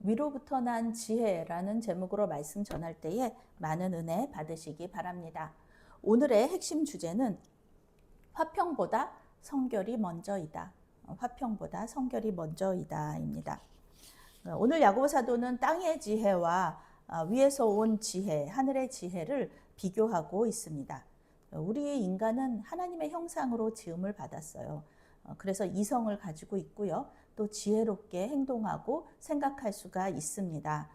위로부터 난 지혜라는 제목으로 말씀 전할 때에 많은 은혜 받으시기 바랍니다. 오늘의 핵심 주제는 화평보다 성결이 먼저이다. 화평보다 성결이 먼저이다입니다. 오늘 야고보 사도는 땅의 지혜와 위에서 온 지혜, 하늘의 지혜를 비교하고 있습니다. 우리 인간은 하나님의 형상으로 지음을 받았어요. 그래서 이성을 가지고 있고요. 또 지혜롭게 행동하고 생각할 수가 있습니다.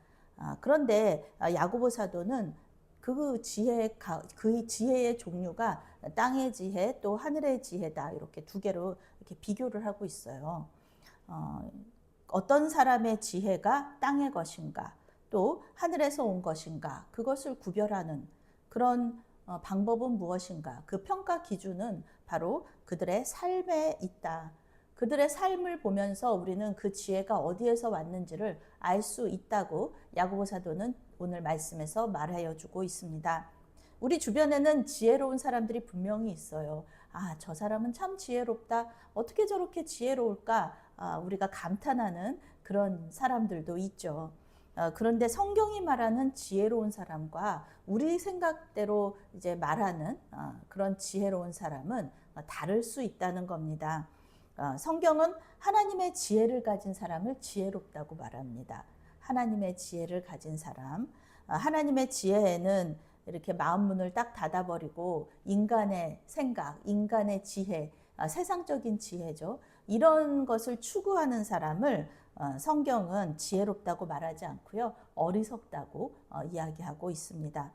그런데 야고보 사도는 그 지혜의 종류가 땅의 지혜 또 하늘의 지혜다, 이렇게 두 개로 이렇게 비교를 하고 있어요. 어떤 사람의 지혜가 땅의 것인가 또 하늘에서 온 것인가, 그것을 구별하는 그런 방법은 무엇인가, 그 평가 기준은 바로 그들의 삶에 있다. 그들의 삶을 보면서 우리는 그 지혜가 어디에서 왔는지를 알 수 있다고 야고보 사도는 오늘 말씀에서 말하여 주고 있습니다. 우리 주변에는 지혜로운 사람들이 분명히 있어요. 저 사람은 참 지혜롭다. 어떻게 저렇게 지혜로울까? 우리가 감탄하는 그런 사람들도 있죠. 그런데 성경이 말하는 지혜로운 사람과 우리 생각대로 이제 말하는 그런 지혜로운 사람은 다를 수 있다는 겁니다. 성경은 하나님의 지혜를 가진 사람을 지혜롭다고 말합니다. 하나님의 지혜를 가진 사람, 하나님의 지혜에는 이렇게 마음문을 딱 닫아버리고 인간의 생각, 인간의 지혜, 세상적인 지혜죠. 이런 것을 추구하는 사람을 성경은 지혜롭다고 말하지 않고요, 어리석다고 이야기하고 있습니다.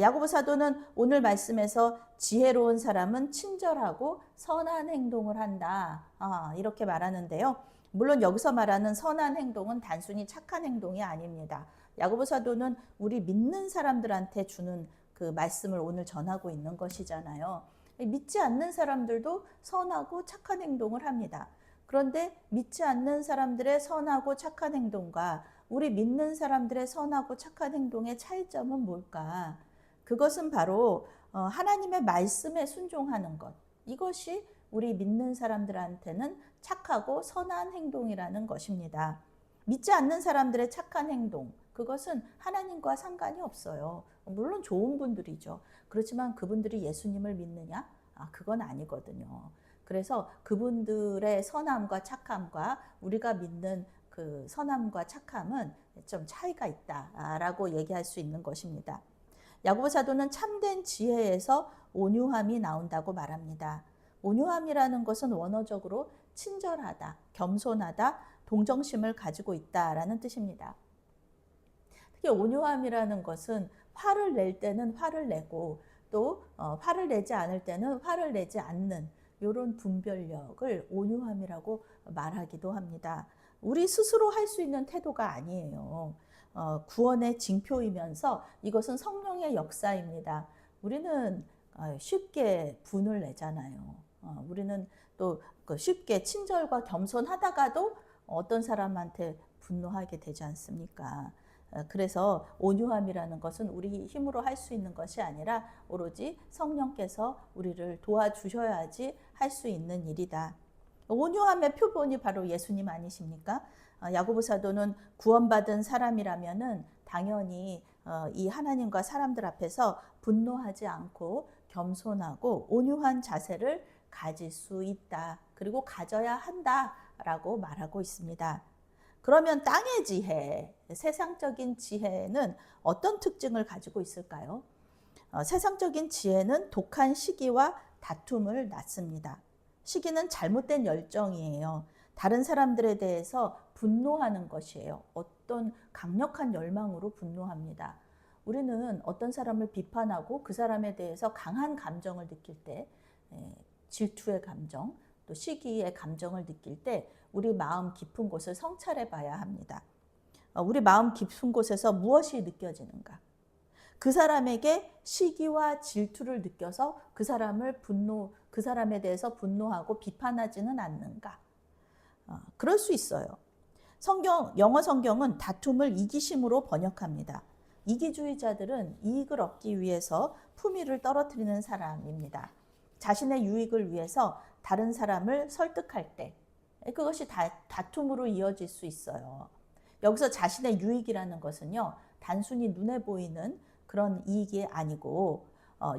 야고보 사도는 오늘 말씀에서 지혜로운 사람은 친절하고 선한 행동을 한다, 이렇게 말하는데요. 물론 여기서 말하는 선한 행동은 단순히 착한 행동이 아닙니다. 야고보 사도는 우리 믿는 사람들한테 주는 그 말씀을 오늘 전하고 있는 것이잖아요. 믿지 않는 사람들도 선하고 착한 행동을 합니다. 그런데 믿지 않는 사람들의 선하고 착한 행동과 우리 믿는 사람들의 선하고 착한 행동의 차이점은 뭘까? 그것은 바로 하나님의 말씀에 순종하는 것. 이것이 우리 믿는 사람들한테는 착하고 선한 행동이라는 것입니다. 믿지 않는 사람들의 착한 행동, 그것은 하나님과 상관이 없어요. 물론 좋은 분들이죠. 그렇지만 그분들이 예수님을 믿느냐? 그건 아니거든요. 그래서 그분들의 선함과 착함과 우리가 믿는 그 선함과 착함은 좀 차이가 있다라고 얘기할 수 있는 것입니다. 야고보 사도는 참된 지혜에서 온유함이 나온다고 말합니다. 온유함이라는 것은 원어적으로 친절하다, 겸손하다, 동정심을 가지고 있다라는 뜻입니다. 특히 온유함이라는 것은 화를 낼 때는 화를 내고 또 화를 내지 않을 때는 화를 내지 않는 이런 분별력을 온유함이라고 말하기도 합니다. 우리 스스로 할 수 있는 태도가 아니에요. 구원의 징표이면서 이것은 성령의 역사입니다. 우리는 쉽게 분을 내잖아요. 우리는 또 쉽게 친절과 겸손하다가도 어떤 사람한테 분노하게 되지 않습니까? 그래서 온유함이라는 것은 우리 힘으로 할 수 있는 것이 아니라 오로지 성령께서 우리를 도와주셔야지 할 수 있는 일이다. 온유함의 표본이 바로 예수님 아니십니까? 야고보 사도는 구원받은 사람이라면은 당연히 이 하나님과 사람들 앞에서 분노하지 않고 겸손하고 온유한 자세를 가질 수 있다. 그리고 가져야 한다라고 말하고 있습니다. 그러면 땅의 지혜, 세상적인 지혜는 어떤 특징을 가지고 있을까요? 세상적인 지혜는 독한 시기와 다툼을 낳습니다. 시기는 잘못된 열정이에요. 다른 사람들에 대해서 분노하는 것이에요. 어떤 강력한 열망으로 분노합니다. 우리는 어떤 사람을 비판하고 그 사람에 대해서 강한 감정을 느낄 때, 질투의 감정, 또 시기의 감정을 느낄 때 우리 마음 깊은 곳을 성찰해 봐야 합니다. 우리 마음 깊은 곳에서 무엇이 느껴지는가? 그 사람에게 시기와 질투를 느껴서 그 사람에 대해서 분노하고 비판하지는 않는가? 그럴 수 있어요. 영어 성경은 다툼을 이기심으로 번역합니다. 이기주의자들은 이익을 얻기 위해서 품위를 떨어뜨리는 사람입니다. 자신의 유익을 위해서 다른 사람을 설득할 때 그것이 다툼으로 이어질 수 있어요. 여기서 자신의 유익이라는 것은요, 단순히 눈에 보이는 그런 이익이 아니고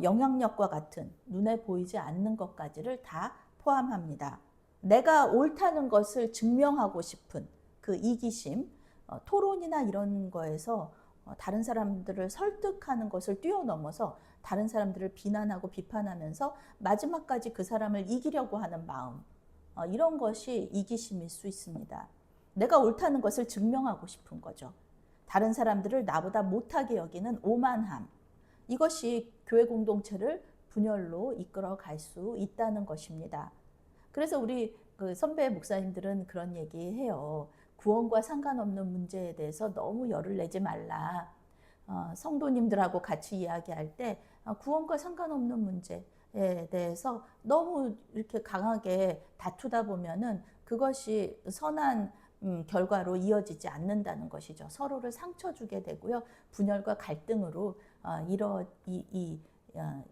영향력과 같은 눈에 보이지 않는 것까지를 다 포함합니다. 내가 옳다는 것을 증명하고 싶은 그 이기심, 토론이나 이런 거에서 다른 사람들을 설득하는 것을 뛰어넘어서 다른 사람들을 비난하고 비판하면서 마지막까지 그 사람을 이기려고 하는 마음, 이런 것이 이기심일 수 있습니다. 내가 옳다는 것을 증명하고 싶은 거죠. 다른 사람들을 나보다 못하게 여기는 오만함, 이것이 교회 공동체를 분열로 이끌어 갈 수 있다는 것입니다. 그래서 우리 그 선배 목사님들은 그런 얘기해요. 구원과 상관없는 문제에 대해서 너무 열을 내지 말라. 성도님들하고 같이 이야기할 때 구원과 상관없는 문제에 대해서 너무 이렇게 강하게 다투다 보면은 그것이 선한 결과로 이어지지 않는다는 것이죠. 서로를 상처 주게 되고요. 분열과 갈등으로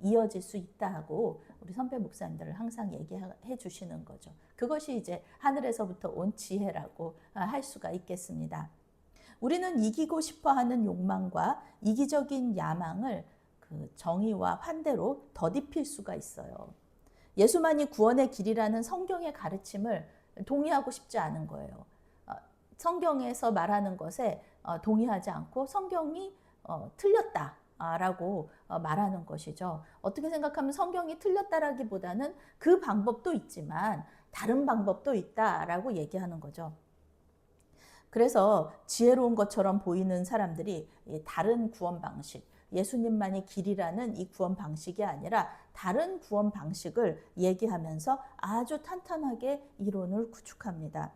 이어질 수 있다고 우리 선배 목사님들을 항상 얘기해 주시는 거죠. 그것이 이제 하늘에서부터 온 지혜라고 할 수가 있겠습니다. 우리는 이기고 싶어 하는 욕망과 이기적인 야망을 그 정의와 환대로 덧입힐 수가 있어요. 예수만이 구원의 길이라는 성경의 가르침을 동의하고 싶지 않은 거예요. 성경에서 말하는 것에 동의하지 않고 성경이 틀렸다라고 말하는 것이죠. 어떻게 생각하면 성경이 틀렸다라기보다는 그 방법도 있지만 다른 방법도 있다라고 얘기하는 거죠. 그래서 지혜로운 것처럼 보이는 사람들이 다른 구원 방식, 예수님만이 길이라는 이 구원 방식이 아니라 다른 구원 방식을 얘기하면서 아주 탄탄하게 이론을 구축합니다.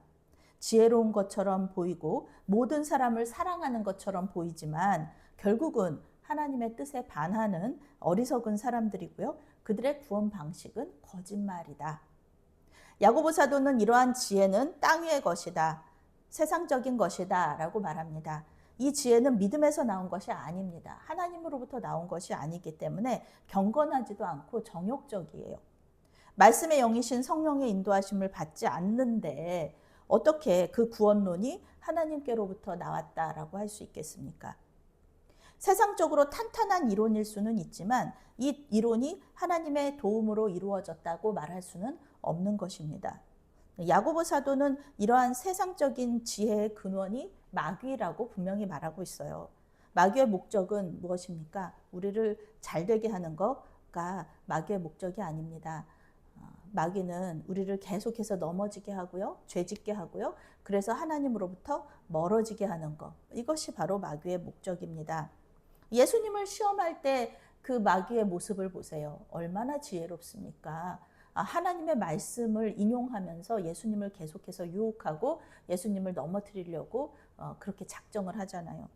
지혜로운 것처럼 보이고 모든 사람을 사랑하는 것처럼 보이지만 결국은 하나님의 뜻에 반하는 어리석은 사람들이고요. 그들의 구원 방식은 거짓말이다. 야고보 사도는 이러한 지혜는 땅 위의 것이다. 세상적인 것이다 라고 말합니다. 이 지혜는 믿음에서 나온 것이 아닙니다. 하나님으로부터 나온 것이 아니기 때문에 경건하지도 않고 정욕적이에요. 말씀의 영이신 성령의 인도하심을 받지 않는데 어떻게 그 구원론이 하나님께로부터 나왔다라고 할 수 있겠습니까? 세상적으로 탄탄한 이론일 수는 있지만 이 이론이 하나님의 도움으로 이루어졌다고 말할 수는 없는 것입니다. 야고보 사도는 이러한 세상적인 지혜의 근원이 마귀라고 분명히 말하고 있어요. 마귀의 목적은 무엇입니까? 우리를 잘되게 하는 거가 마귀의 목적이 아닙니다. 마귀는 우리를 계속해서 넘어지게 하고요. 죄짓게 하고요. 그래서 하나님으로부터 멀어지게 하는 것. 이것이 바로 마귀의 목적입니다. 예수님을 시험할 때 그 마귀의 모습을 보세요. 얼마나 지혜롭습니까? 하나님의 말씀을 인용하면서 예수님을 계속해서 유혹하고 예수님을 넘어뜨리려고 그렇게 작정을 하잖아요.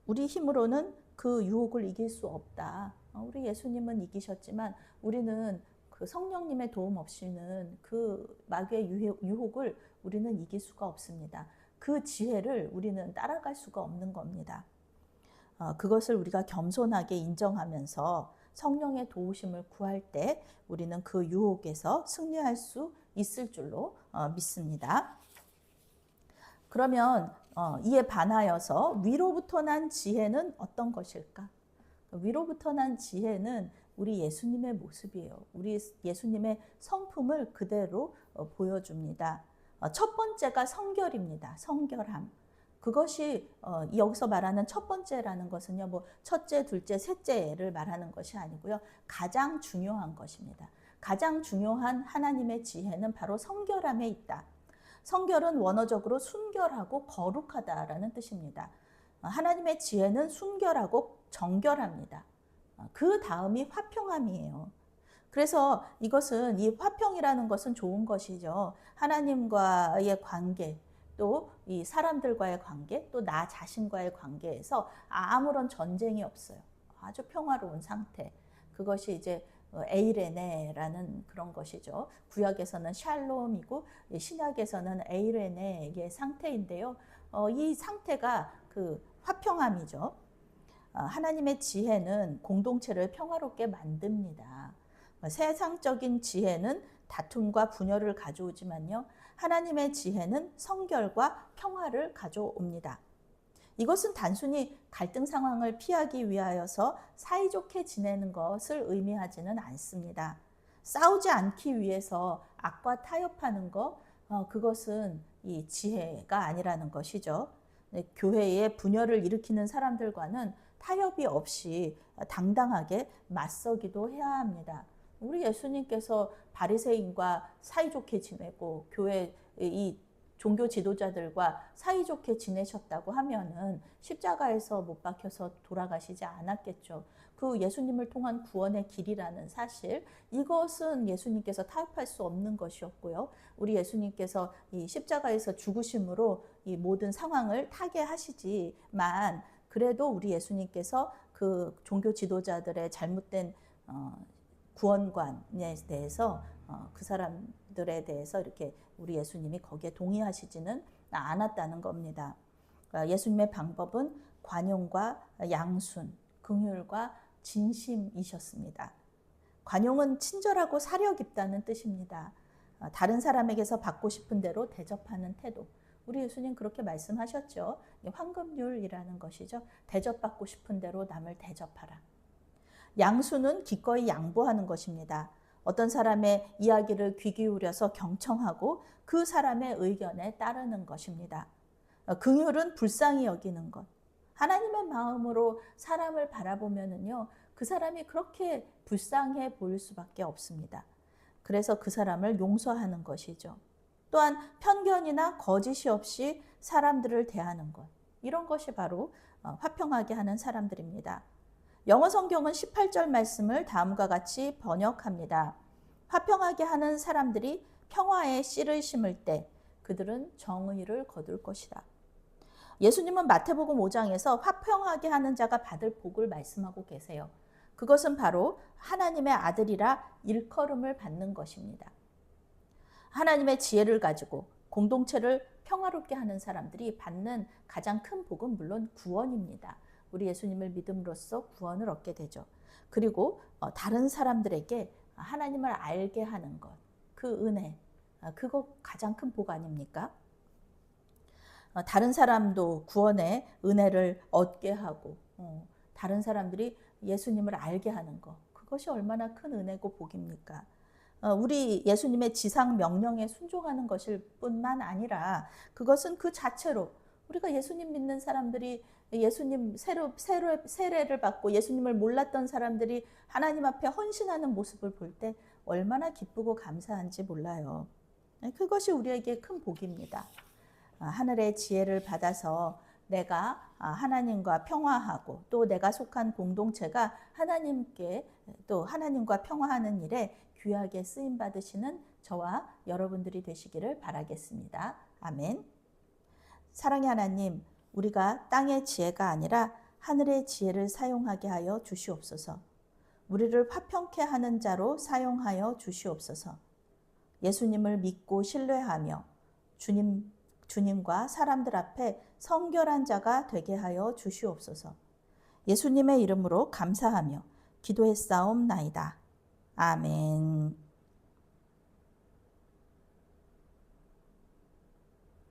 우리 힘으로는 그 유혹을 이길 수 없다. 우리 예수님은 이기셨지만 우리는 그 성령님의 도움 없이는 그 마귀의 유혹을 우리는 이길 수가 없습니다. 그 지혜를 우리는 따라갈 수가 없는 겁니다. 그것을 우리가 겸손하게 인정하면서 성령의 도우심을 구할 때 우리는 그 유혹에서 승리할 수 있을 줄로 믿습니다. 그러면 이에 반하여서 위로부터 난 지혜는 어떤 것일까? 위로부터 난 지혜는 우리 예수님의 모습이에요. 우리 예수님의 성품을 그대로 보여줍니다. 첫 번째가 성결입니다. 성결함. 그것이 여기서 말하는 첫 번째라는 것은요, 뭐 첫째, 둘째, 셋째를 말하는 것이 아니고요, 가장 중요한 것입니다. 가장 중요한 하나님의 지혜는 바로 성결함에 있다. 성결은 원어적으로 순결하고 거룩하다라는 뜻입니다. 하나님의 지혜는 순결하고 정결합니다. 그 다음이 화평함이에요. 그래서 이것은 이 화평이라는 것은 좋은 것이죠. 하나님과의 관계, 또 이 사람들과의 관계, 또 나 자신과의 관계에서 아무런 전쟁이 없어요. 아주 평화로운 상태. 그것이 이제 에이레네라는 그런 것이죠. 구약에서는 샬롬이고 신약에서는 에이레네의 상태인데요. 이 상태가 그 화평함이죠. 하나님의 지혜는 공동체를 평화롭게 만듭니다. 세상적인 지혜는 다툼과 분열을 가져오지만요. 하나님의 지혜는 성결과 평화를 가져옵니다. 이것은 단순히 갈등 상황을 피하기 위하여서 사이좋게 지내는 것을 의미하지는 않습니다. 싸우지 않기 위해서 악과 타협하는 것, 그것은 이 지혜가 아니라는 것이죠. 교회에 분열을 일으키는 사람들과는 타협이 없이 당당하게 맞서기도 해야 합니다. 우리 예수님께서 바리새인과 사이좋게 지내고 교회 이 종교 지도자들과 사이좋게 지내셨다고 하면은 십자가에서 못 박혀서 돌아가시지 않았겠죠. 그 예수님을 통한 구원의 길이라는 사실, 이것은 예수님께서 타협할 수 없는 것이었고요. 우리 예수님께서 이 십자가에서 죽으심으로 이 모든 상황을 타개하시지만, 그래도 우리 예수님께서 그 종교 지도자들의 잘못된 구원관에 대해서 그 사람들에 대해서 이렇게 우리 예수님이 거기에 동의하시지는 않았다는 겁니다. 예수님의 방법은 관용과 양순, 긍휼과 진심이셨습니다. 관용은 친절하고 사려 깊다는 뜻입니다. 다른 사람에게서 받고 싶은 대로 대접하는 태도. 우리 예수님 그렇게 말씀하셨죠. 황금률이라는 것이죠. 대접받고 싶은 대로 남을 대접하라. 양수는 기꺼이 양보하는 것입니다. 어떤 사람의 이야기를 귀 기울여서 경청하고 그 사람의 의견에 따르는 것입니다. 긍휼은 불쌍히 여기는 것. 하나님의 마음으로 사람을 바라보면은요, 그 사람이 그렇게 불쌍해 보일 수밖에 없습니다. 그래서 그 사람을 용서하는 것이죠. 또한 편견이나 거짓이 없이 사람들을 대하는 것. 이런 것이 바로 화평하게 하는 사람들입니다. 영어 성경은 18절 말씀을 다음과 같이 번역합니다. 화평하게 하는 사람들이 평화의 씨를 심을 때 그들은 정의를 거둘 것이다. 예수님은 마태복음 5장에서 화평하게 하는 자가 받을 복을 말씀하고 계세요. 그것은 바로 하나님의 아들이라 일컬음을 받는 것입니다. 하나님의 지혜를 가지고 공동체를 평화롭게 하는 사람들이 받는 가장 큰 복은 물론 구원입니다. 우리 예수님을 믿음으로써 구원을 얻게 되죠. 그리고 다른 사람들에게 하나님을 알게 하는 것, 그 은혜, 그거 가장 큰 복 아닙니까? 다른 사람도 구원의 은혜를 얻게 하고 다른 사람들이 예수님을 알게 하는 것, 그것이 얼마나 큰 은혜고 복입니까? 우리 예수님의 지상 명령에 순종하는 것일 뿐만 아니라 그것은 그 자체로 우리가 예수님 믿는 사람들이 예수님 세례를 받고 예수님을 몰랐던 사람들이 하나님 앞에 헌신하는 모습을 볼 때 얼마나 기쁘고 감사한지 몰라요. 그것이 우리에게 큰 복입니다. 하늘의 지혜를 받아서 내가 하나님과 평화하고 또 내가 속한 공동체가 하나님께 또 하나님과 평화하는 일에 귀하게 쓰임 받으시는 저와 여러분들이 되시기를 바라겠습니다. 아멘. 사랑의 하나님, 우리가 땅의 지혜가 아니라 하늘의 지혜를 사용하게 하여 주시옵소서. 우리를 화평케 하는 자로 사용하여 주시옵소서. 예수님을 믿고 신뢰하며 주님과 사람들 앞에 성결한 자가 되게 하여 주시옵소서. 예수님의 이름으로 감사하며 기도했사옵나이다. 아멘.